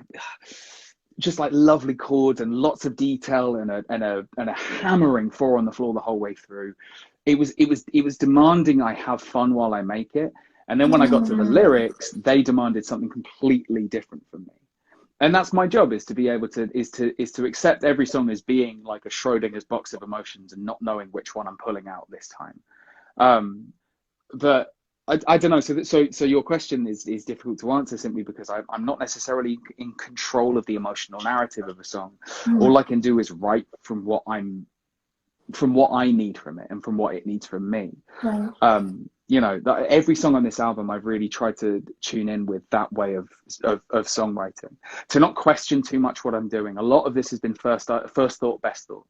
just like lovely chords and lots of detail, and a hammering four on the floor the whole way through. It was demanding I have fun while I make it. And then when I got to the lyrics, they demanded something completely different from me. And that's my job, is to be able to accept every song as being like a Schrodinger's box of emotions, and not knowing which one I'm pulling out this time. But I don't know. So your question is difficult to answer, simply because I'm not necessarily in control of the emotional narrative of a song. All I can do is write from what I need from it, and from what it needs from me. You know, every song on this album, I've really tried to tune in with that way of songwriting, to not question too much what I'm doing. A lot of this has been first thought, best thought.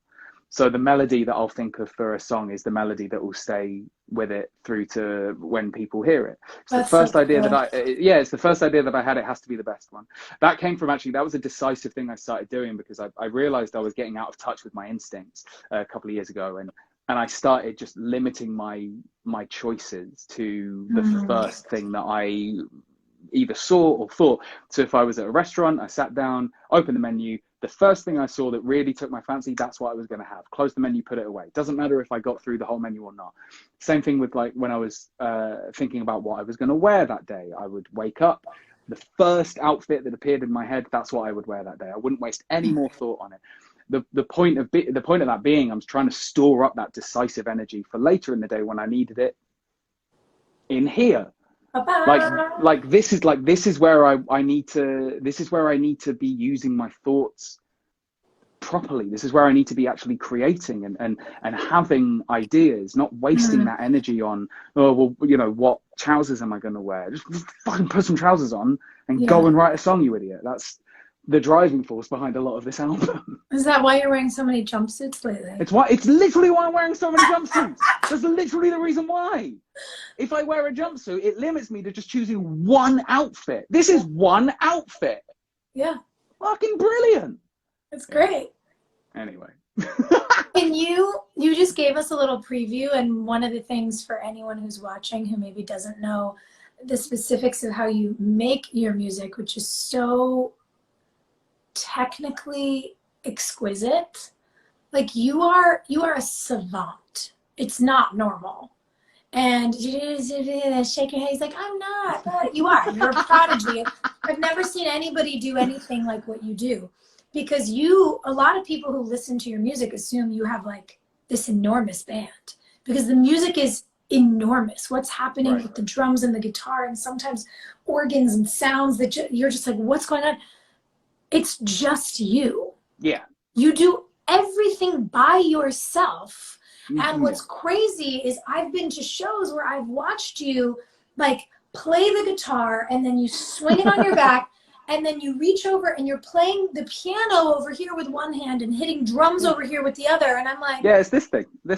So the melody that I'll think of for a song is the melody that will stay with it through to when people hear it. It's the first idea that I had. It has to be the best one. That came from, actually, that was a decisive thing I started doing, because I realized I was getting out of touch with my instincts a couple of years ago, and I started just limiting my choices to the first thing that I either saw or thought. So if I was at a restaurant, I sat down, opened the menu, the first thing I saw that really took my fancy, that's what I was going to have. Close the menu, put it away. Doesn't matter if I got through the whole menu or not. Same thing with, like, when I was thinking about what I was going to wear that day. I would wake up, the first outfit that appeared in my head, that's what I would wear that day. I wouldn't waste any more thought on it. The point of that being, I'm trying to store up that decisive energy for later in the day when I needed it in here. This is where I need to be using my thoughts properly. This is where I need to be actually creating and having ideas, not wasting that energy on, oh, well, you know, what trousers am I going to wear? Just fucking put some trousers on and go and write a song, you idiot. That's the driving force behind a lot of this album. Is that why you're wearing so many jumpsuits lately? It's literally why I'm wearing so many jumpsuits. That's literally the reason why. If I wear a jumpsuit, it limits me to just choosing one outfit. This is one outfit. Yeah. Fucking brilliant. It's great. Anyway. And you just gave us a little preview, and one of the things for anyone who's watching who maybe doesn't know the specifics of how you make your music, which is so technically exquisite. Like, you are a savant. It's not normal. And shake your head. He's like, I'm not. But you are. You're a prodigy. I've never seen anybody do anything like what you do, because a lot of people who listen to your music assume you have like this enormous band, because the music is enormous. What's happening with the drums and the guitar, and sometimes organs and sounds that you're just like, what's going on? It's just you. Yeah. You do everything by yourself. And what's crazy is I've been to shows where I've watched you like play the guitar, and then you swing it on your back and then you reach over and you're playing the piano over here with one hand and hitting drums over here with the other. And I'm like, yeah, it's this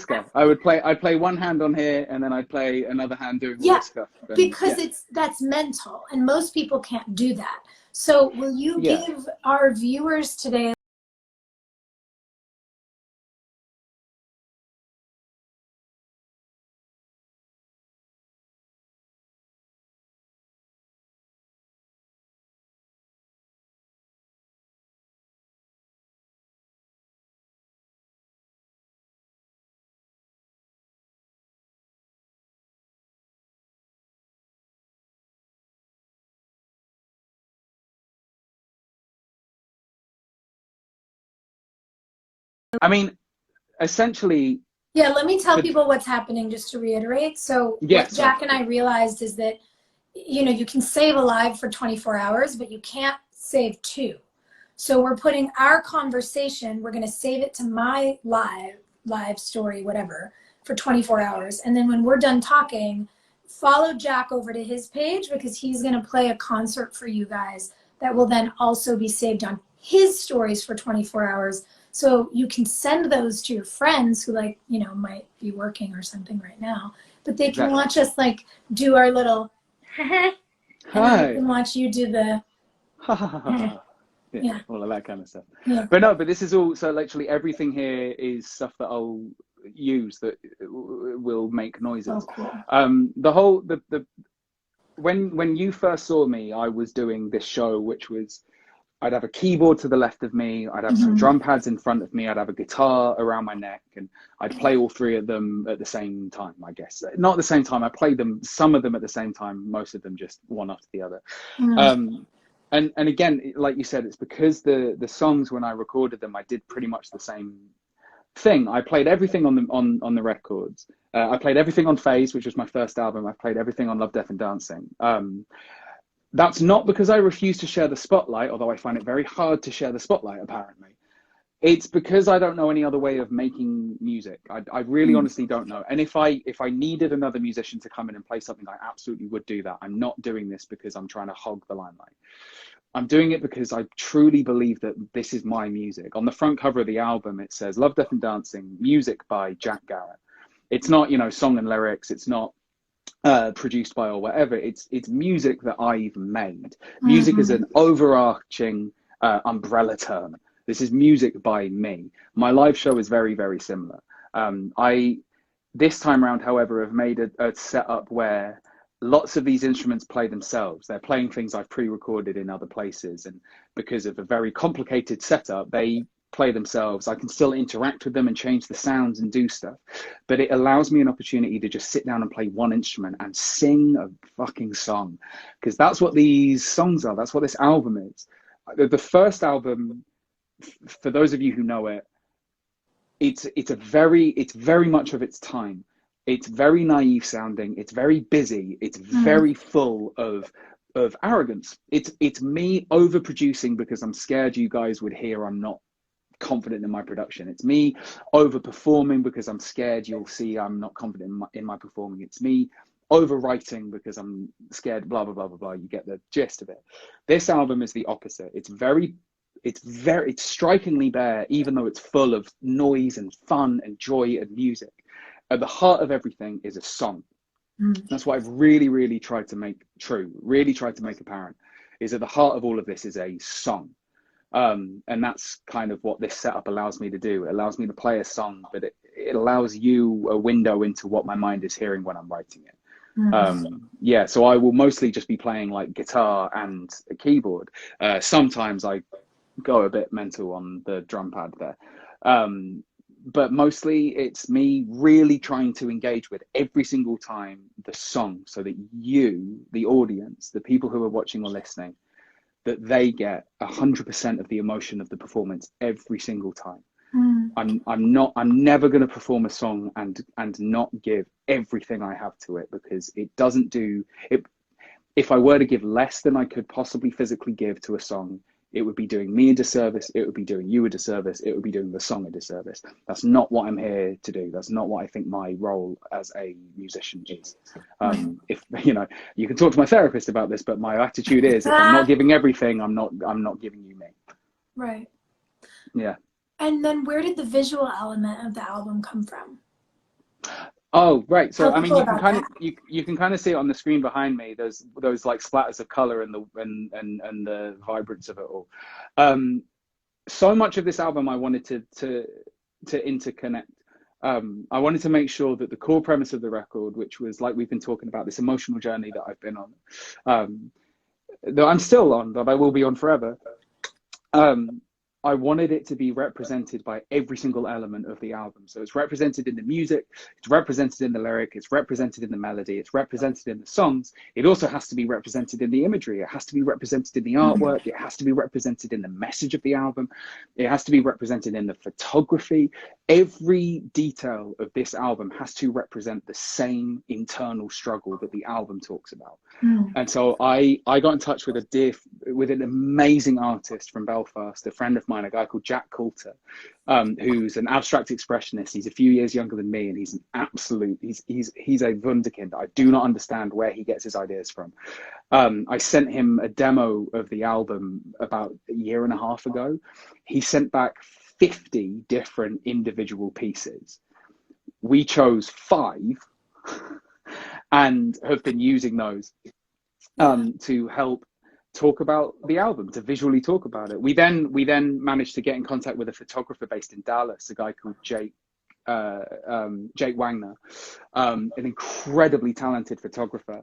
guy. I'd play one hand on here and then I'd play another hand doing all this stuff. And, because that's mental, and most people can't do that. So will you give our viewers today I mean, essentially. Yeah, let me tell people what's happening just to reiterate. So what Jack and I realized is that, you know, you can save a live for 24 hours, but you can't save two. So we're putting our conversation, we're going to save it to my live story, whatever, for 24 hours. And then when we're done talking, follow Jack over to his page, because he's going to play a concert for you guys that will then also be saved on his stories for 24 hours. So you can send those to your friends who, like, you know, might be working or something right now, but they can watch us like do our little and then they can watch you do the all of that kind of stuff. But this is all, so literally everything here is stuff that I'll use that will make noises. When you first saw me, I was doing this show, which was, I'd have a keyboard to the left of me, I'd have some drum pads in front of me, I'd have a guitar around my neck, and I'd play all three of them at the same time, I guess. Not at the same time, I played them, some of them at the same time, most of them just one after the other. And again, like you said, it's because the songs, when I recorded them, I did pretty much the same thing. I played everything on the records. I played everything on Phase, which was my first album. I played everything on Love, Death and Dancing. That's not because I refuse to share the spotlight, although I find it very hard to share the spotlight, apparently. It's because I don't know any other way of making music. I really honestly don't know. And if I needed another musician to come in and play something, I absolutely would do that. I'm not doing this because I'm trying to hog the limelight. I'm doing it because I truly believe that this is my music. On the front cover of the album, it says Love, Death and Dancing, music by Jack Garrett. It's not, you know, song and lyrics. It's not produced by or whatever. It's music that I've made. Music is an overarching umbrella term. This is music by me. My live show is very, very similar. I this time around, however, have made a setup where lots of these instruments play themselves. They're playing things I've pre-recorded in other places, and because of a very complicated setup, they play themselves. I can still interact with them and change the sounds and do stuff, but it allows me an opportunity to just sit down and play one instrument and sing a fucking song, because that's what these songs are. That's what this album is. The first album, for those of you who know it, it's very much of its time. It's very naive sounding. It's very busy. It's very full of arrogance. It's me overproducing because I'm scared you guys would hear I'm not confident in my production. It's me overperforming because I'm scared you'll see I'm not confident in my performing. It's me overwriting because I'm scared, blah, blah, blah, blah, blah. You get the gist of it. This album is the opposite. It's strikingly bare, even though it's full of noise and fun and joy and music. At the heart of everything is a song. That's what I've really, really tried to make true, really tried to make apparent, is at the heart of all of this is a song. And that's kind of what this setup allows me to do. It allows me to play a song, but it allows you a window into what my mind is hearing when I'm writing it. So I will mostly just be playing like guitar and a keyboard. Sometimes I go a bit mental on the drum pad there. But mostly it's me really trying to engage with every single time the song, so that you, the audience, the people who are watching or listening, that they get 100% of the emotion of the performance every single time. I'm never going to perform a song and not give everything I have to it, because it doesn't do it. If I were to give less than I could possibly physically give to a song, it would be doing me a disservice. It would be doing you a disservice. It would be doing the song a disservice. That's not what I'm here to do. That's not what I think my role as a musician is. If you know, you can talk to my therapist about this, but my attitude is, if I'm not giving everything, I'm not giving you me. Right. Yeah. And then where did the visual element of the album come from? Oh, right. So I mean, you can kind of see it on the screen behind me. There's those like splatters of color and the vibrance of it all. So much of this album I wanted to interconnect. I wanted to make sure that the core premise of the record, which was like we've been talking about, this emotional journey that I've been on, that I'm still on, that I will be on forever. I wanted it to be represented by every single element of the album. So it's represented in the music, it's represented in the lyric, it's represented in the melody, it's represented in the songs. It also has to be represented in the imagery. It has to be represented in the artwork. It has to be represented in the message of the album. It has to be represented in the photography. Every detail of this album has to represent the same internal struggle that the album talks about. And so I got in touch with an amazing artist from Belfast, a friend of mine, a guy called Jack Coulter, who's an abstract expressionist. He's a few years younger than me, and he's an absolute, he's a wunderkind. I do not understand where he gets his ideas from. I sent him a demo of the album about a year and a half ago. He sent back 50 different individual pieces. We chose 5 and have been using those to help talk about the album, to visually talk about it. We then managed to get in contact with a photographer based in Dallas, a guy called Jake Wagner, an incredibly talented photographer.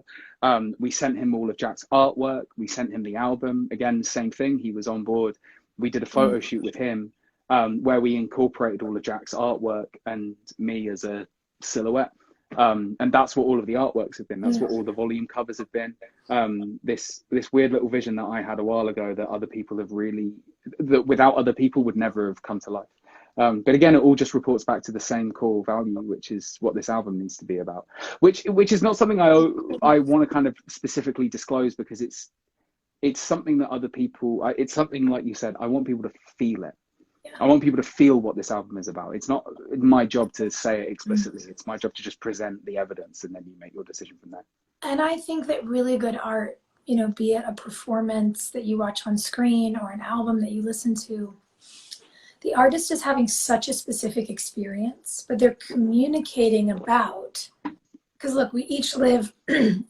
We sent him all of Jack's artwork. We sent him the album. Again, same thing. He was on board. We did a photo shoot with him where we incorporated all of Jack's artwork and me as a silhouette. And that's what all of the artworks have been. That's what all the volume covers have been. This weird little vision that I had a while ago that other people have that without other people would never have come to life. But again, it all just reports back to the same core value, which is what this album needs to be about, which is not something I want to kind of specifically disclose, because it's something that other people, it's something like you said, I want people to feel it. I want people to feel what this album is about. It's not my job to say it explicitly. It's my job to just present the evidence, and then you make your decision from there. And I think that really good art, you know, be it a performance that you watch on screen or an album that you listen to, the artist is having such a specific experience, but they're communicating about, because look, we each live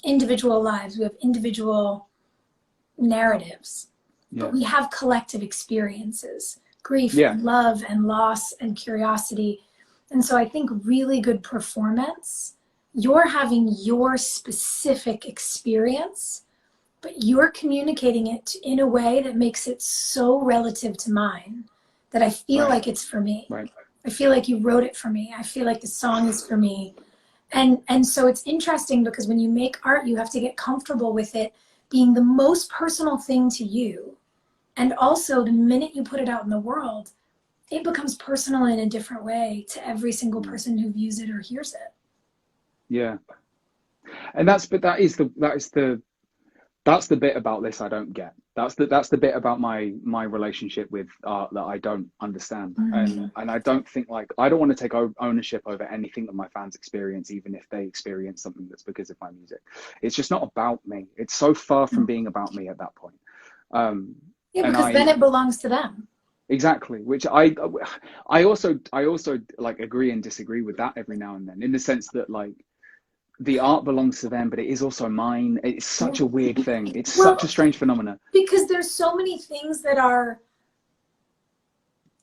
individual lives. We have individual narratives, but we have collective experiences. Grief, and love, and loss, and curiosity. And so I think really good performance, you're having your specific experience, but you're communicating it in a way that makes it so relative to mine that I feel like it's for me. I feel like you wrote it for me. I feel like the song is for me. And so it's interesting, because when you make art, you have to get comfortable with it being the most personal thing to you. And also, the minute you put it out in the world, it becomes personal in a different way to every single person who views it or hears it. Yeah, and that's the bit about this I don't get. That's the bit about my relationship with art that I don't understand. And I don't think, like, I don't want to take ownership over anything that my fans experience, even if they experience something that's because of my music. It's just not about me. It's so far from being about me at that point. Yeah, because then it belongs to them. Exactly, which I also like agree and disagree with that every now and then, in the sense that, like, the art belongs to them, but it is also mine. It's such a weird thing. It's such a strange phenomenon. Because there's so many things that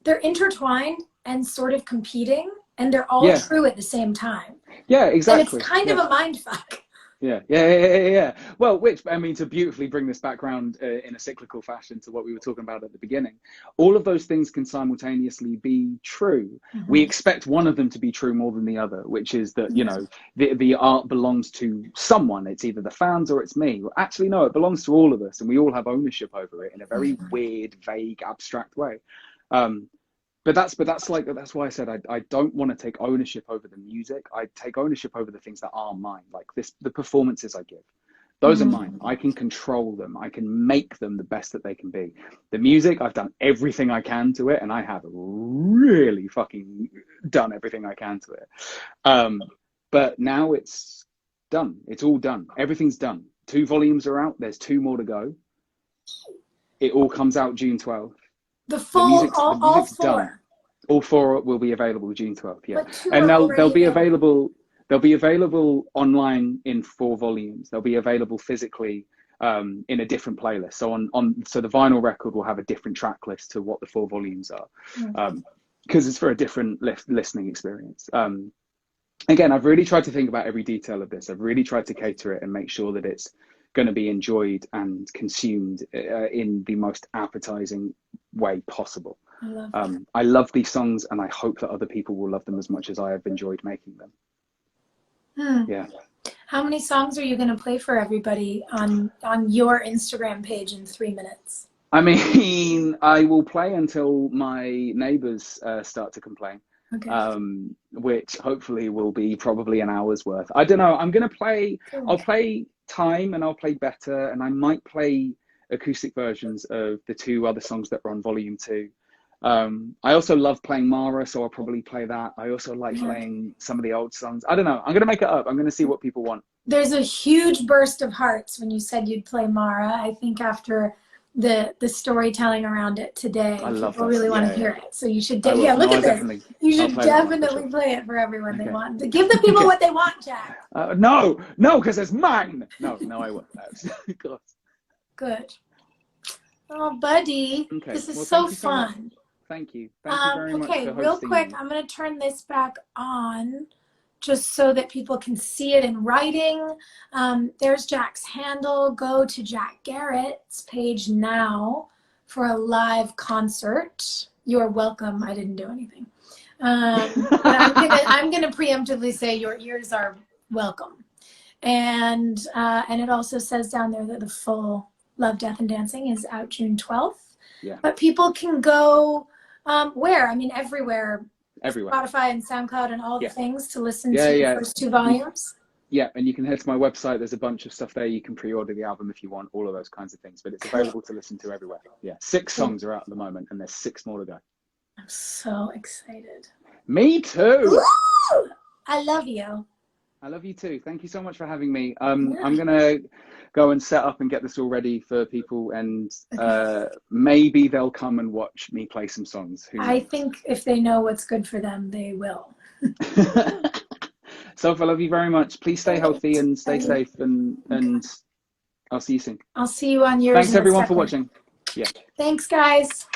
they're intertwined and sort of competing, and they're all true at the same time. Yeah, exactly. And it's kind of a mind fuck. Yeah. Well, which, I mean, to beautifully bring this back around in a cyclical fashion to what we were talking about at the beginning, all of those things can simultaneously be true. We expect one of them to be true more than the other, which is that, you know, the art belongs to someone. It's either the fans or it's me. Well, actually, no, it belongs to all of us, and we all have ownership over it in a very weird, vague, abstract way. But that's why I said I don't want to take ownership over the music. I take ownership over the things that are mine, like the performances I give, Those are mine. I can control them. I can make them the best that they can be. The music, I've done everything I can to it, and I have really fucking done everything I can to it. But now it's done. It's all done. Everything's done. 2 volumes are out. There's 2 more to go. It all comes out June 12th. The music's all 4. Done. All 4 will be available June 12th. Yeah, but 2 and they'll be available. They'll be available online in 4 volumes. They'll be available physically in a different playlist. So so the vinyl record will have a different track list to what the 4 volumes are, because it's for a different listening experience. Again, I've really tried to think about every detail of this. I've really tried to cater it and make sure that it's going to be enjoyed and consumed in the most appetizing way possible. I love these songs, and I hope that other people will love them as much as I have enjoyed making them. Yeah. How many songs are you going to play for everybody on your Instagram page in 3 minutes? I mean, I will play until my neighbors start to complain, which hopefully will be probably an hour's worth. I don't know. I'm going to play, I'll play Time, and I'll play Better, and I might play acoustic versions of the 2 other songs that are on volume 2. I also love playing Mara, so I'll probably play that. I also like playing some of the old songs. I don't know. I'm going to make it up. I'm going to see what people want. There's a huge burst of hearts when you said you'd play Mara. I think after the storytelling around it today, people really want to hear it. So you should, look at this. You should definitely play it for everyone they want. Give the people what they want, Jack. No, because it's mine. No, I won't. Good. Oh, buddy. This is so fun. Thank you. Thank you very much for hosting. Real quick, I'm going to turn this back on just so that people can see it in writing. There's Jack's handle. Go to Jack Garrett's page now for a live concert. You're welcome. I didn't do anything. But I'm gonna preemptively say your ears are welcome. And it also says down there that the full Love, Death, and Dancing is out June 12th. Yeah. But people can go where? I mean, everywhere. Everywhere. Spotify and SoundCloud and all the things to listen to the first 2 volumes. Yeah, and you can head to my website. There's a bunch of stuff there. You can pre-order the album if you want, all of those kinds of things. But it's available to listen to everywhere. Yeah, 6 songs are out at the moment, and there's 6 more to go. I'm so excited. Me too. Woo! I love you. I love you too. Thank you so much for having me. I'm going to go and set up and get this all ready for people, and maybe they'll come and watch me play some songs. I think if they know what's good for them, they will. Soph, I love you very much. Please stay healthy and stay safe, and I'll see you soon. I'll see you on yours. Thanks everyone for watching. Yeah. Thanks, guys.